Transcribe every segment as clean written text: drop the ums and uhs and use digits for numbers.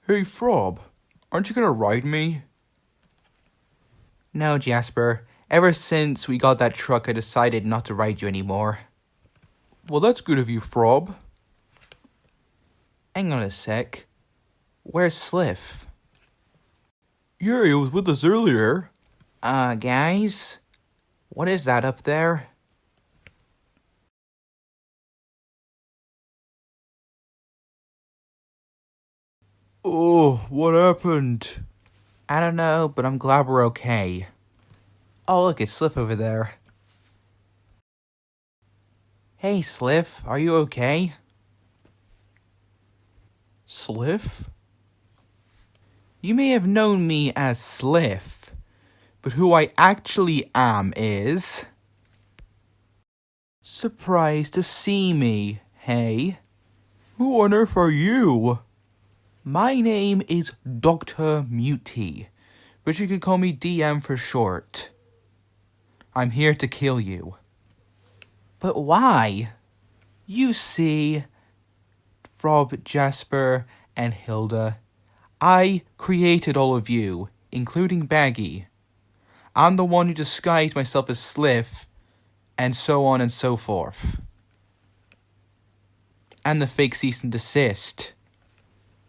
Hey, Frob, aren't you gonna ride me? No, Jasper. Ever since we got that truck, I decided not to ride you anymore. Well, that's good of you, Frob. Hang on a sec. Where's Slith? Yeah, he was with us earlier. Guys? What is that up there? Oh, what happened? I don't know, but I'm glad we're okay. Oh, look, it's Slith over there. Hey, Slith, are you okay? Slith? You may have known me as Slith, but who I actually am is... Surprised to see me, hey? Who on earth are you? My name is Dr. Mutey, but you could call me DM for short. I'm here to kill you. But why? You see, Frob, Jasper, and Hilda, I created all of you, including Bagi. I'm the one who disguised myself as Slith, and so on and so forth. And the fake cease and desist.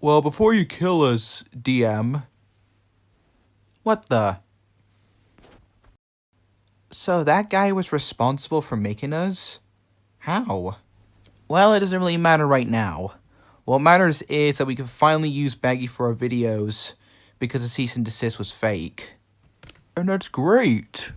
Well, before you kill us, DM... What the? So that guy was responsible for making us? How? Well, it doesn't really matter right now. What matters is that we can finally use Bagi for our videos because the cease and desist was fake. And that's great.